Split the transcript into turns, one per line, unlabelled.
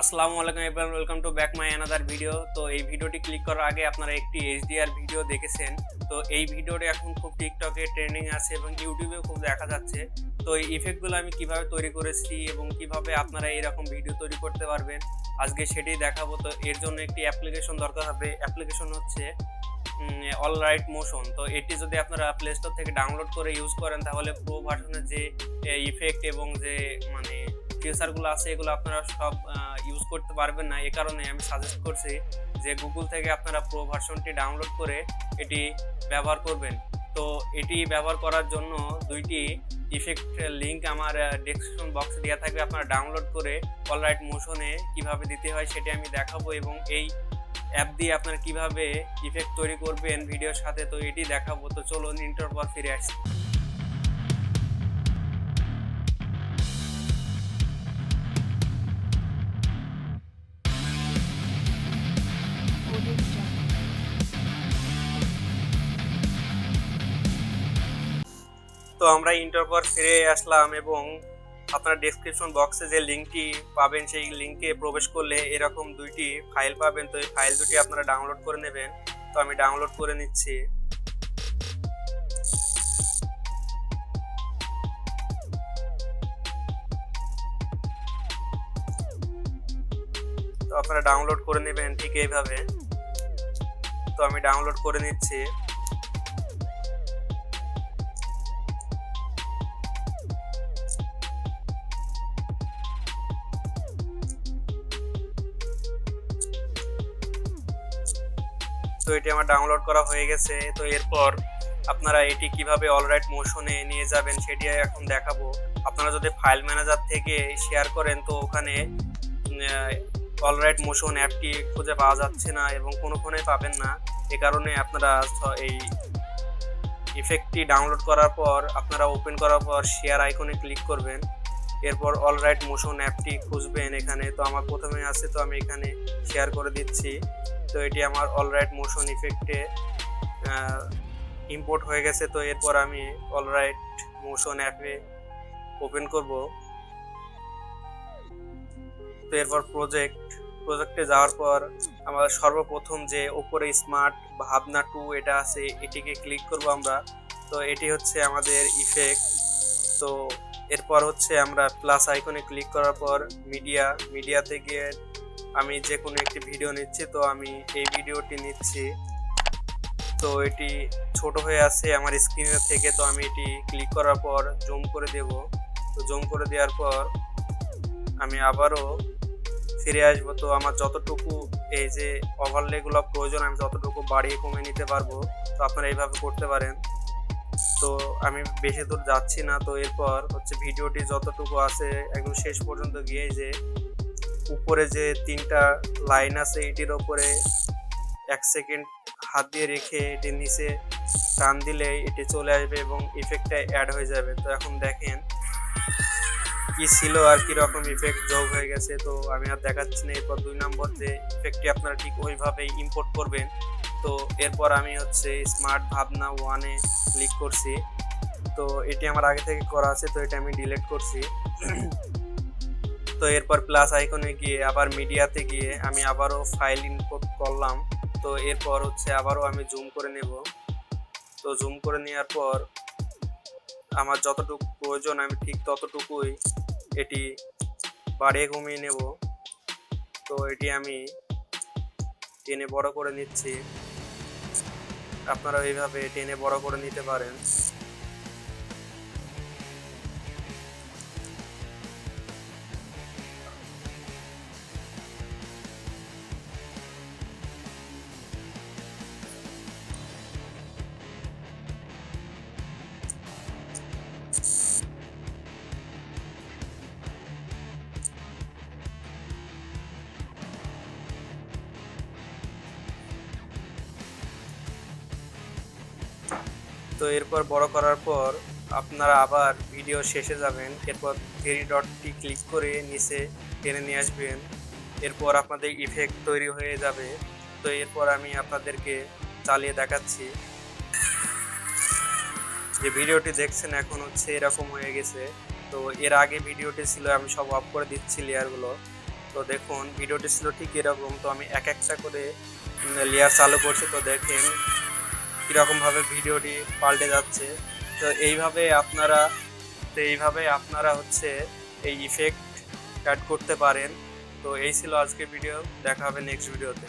আসসালামু আলাইকুম everyone, welcome to back my another video. তো এই ভিডিওটি ক্লিক করার আগে আপনারা একটি এইচডিআর ভিডিও দেখেছেন। তো এই ভিডিওটি এখন খুব টিকটকে ট্রেন্ডিং আছে এবং ইউটিউবেও খুব দেখা যাচ্ছে। তো এই ইফেক্টগুলো আমি কিভাবে তৈরি করেছি এবং কিভাবে আপনারা এরকম ভিডিও তৈরি করতে পারবেন আজকে সেটি দেখাবো। তো এর জন্য একটি অ্যাপ্লিকেশন দরকার হবে। অ্যাপ্লিকেশন হচ্ছে ALIGHT। তো এটি যদি আপনারা প্লে স্টোর থেকে ডাউনলোড করে ইউজ করেন তাহলে প্রো ভার্সনের যে ইফেক্ট এবং যে মানে ফিচারগুলো আছে এগুলো আপনারা সব ইউজ করতে পারবেন না। এ কারণে আমি সাজেস্ট করছি যে গুগল থেকে আপনারা প্রো ভার্সনটি ডাউনলোড করে এটি ব্যবহার করবেন। তো এটি ব্যবহার করার জন্য দুইটি ইফেক্ট লিঙ্ক আমার ডেসক্রিপশন বক্সে দেওয়া থাকবে। আপনারা ডাউনলোড করে ALIGHT কিভাবে দিতে হয় সেটি আমি দেখাবো এবং এই অ্যাপ দিয়ে আপনারা কিভাবে ইফেক্ট তৈরি করবেন ভিডিওর সাথে তো এটি দেখাবো। তো চলুন ইন্টার পর ফিরে আসি। তো আমরা ইন্টার পর ফিরে আসলাম এবং আপনার ডেসক্রিপশন বক্সে যে লিঙ্কটি পাবেন সেই লিঙ্কে প্রবেশ করলে এরকম দুইটি ফাইল পাবেন। তো এই ফাইল দুটি আপনারা ডাউনলোড করে নেবেন। তো আমি ডাউনলোড করে নিচ্ছি। তো আপনারা ডাউনলোড করে নেবেন ঠিক এইভাবে। তো আমি ডাউনলোড করে নিচ্ছি। তো এটি আমার ডাউনলোড করা হয়ে গেছে। তো এরপর আপনারা এটি কিভাবে অলরাইট মোশনে নিয়ে যাবেন সেটি এখন দেখাবো। আপনারা যদি ফাইল ম্যানেজার থেকে শেয়ার করেন তো ওখানে অলরাইট মোশন অ্যাপটি খুঁজে পাওয়া যাচ্ছে না এবং কোনো ফোনে পাবেন না। এ কারণে আপনারা এই ইফেক্টটি ডাউনলোড করার পর আপনারা ওপেন করার পর শেয়ার আইকনে ক্লিক করবেন। এরপর অলরাইট মোশন অ্যাপটি খুঁজবেন এখানে। তো আমার প্রথমে আছে, তো আমি এখানে শেয়ার করে দিচ্ছি। তো এটি আমার অলরাইট মোশন ইফেক্টে ইম্পোর্ট হয়ে গেছে। তো এরপর আমি অলরাইট মোশন অ্যাপে ওপেন করব। তো এরপর প্রজেক্টে যাওয়ার পর আমার সর্বপ্রথম যে উপরে স্মার্ট ভাবনা 2 এটা আছে এটিকে ক্লিক করব আমরা। তো এটি হচ্ছে আমাদের ইফেক্ট। তো এরপর হচ্ছে আমরা প্লাস আইকনে ক্লিক করার পর মিডিয়াতে গিয়ে আমি যে কোনো একটি ভিডিও নিচ্ছি। তো আমি এই ভিডিওটি নিচ্ছি। তো এটি ছোট হয়ে আছে আমার স্ক্রিনের থেকে। তো আমি এটি ক্লিক করার পর জুম করে দেব। তো জুম করে দেওয়ার পর আমি আবারও ফিরে আসবো। তো আমার যতটুকু এই যে ওভারলেগুলো প্রয়োজন আমি যতটুকু বাড়িয়ে কমিয়ে নিতে পারবো। তো আপনারা এইভাবে করতে পারেন। তো আমি বেশি দূর যাচ্ছি না। তো এরপর হচ্ছে ভিডিওটি যতটুকু আছে একদম শেষ পর্যন্ত গিয়ে যে উপরে যে 3টা লাইন আছে এটির ওপরে 1 সেকেন্ড হাত দিয়ে রেখে এটি নিচে টান দিলে এটি চলে আসবে এবং ইফেক্টটা অ্যাড হয়ে যাবে। তো এখন দেখেন কি ছিল আর কি রকম ইফেক্ট যোগ হয়ে গেছে। তো আমি আর দেখাচ্ছি না। এরপর 2 নম্বর যে ইফেক্টটি আপনারা ঠিক ওইভাবেই ইম্পোর্ট করবেন। তো এরপর আমি হচ্ছে স্মার্ট ভাবনা 1-এ ক্লিক করছি। তো এটি আমার আগে থেকে করা আছে, তো এটা আমি ডিলিট করছি। তো এরপর প্লাস আইকনে গিয়ে আবার মিডিয়াতে গিয়ে আমি আবারও ফাইল ইম্পোর্ট করলাম। তো এরপর হচ্ছে আবারও আমি জুম করে নেব। তো জুম করে নেওয়ার পর আমার যতটুকু প্রয়োজন আমি ঠিক ততটুকুই এটি বাড়িয়ে কমিয়ে নেব। তো এটি আমি টেনে বড় করে নিচ্ছি। আপনারা এইভাবে টেনে বড় করে নিতে পারেন। তো এরপর বড় করার পর আপনারা আবার ভিডিও শেষে যাবেন। এরপর 3 ডটটি ক্লিক করে নিচে টেনে নিয়ে আসবেন। এরপর আপনাদের ইফেক্ট তৈরি হয়ে যাবে। তো এরপর আমি আপনাদেরকে চালিয়ে দেখাচ্ছি। যে ভিডিওটি দেখছেন এখন হচ্ছে এরকম হয়ে গেছে। তো এর আগে ভিডিওটি ছিল আমি সব অফ করে দিচ্ছি লেয়ারগুলো। তো দেখুন ভিডিওটি ছিল ঠিক এরকম। তো আমি এক একটা করে লেয়ার চালু করছি, তো দেখেন কীরকমভাবে ভিডিওটি পাল্টে যাচ্ছে। তো এইভাবে আপনারা হচ্ছে এই ইফেক্ট অ্যাড করতে পারেন। তো এই ছিল আজকের ভিডিও, দেখা হবে নেক্সট ভিডিওতে।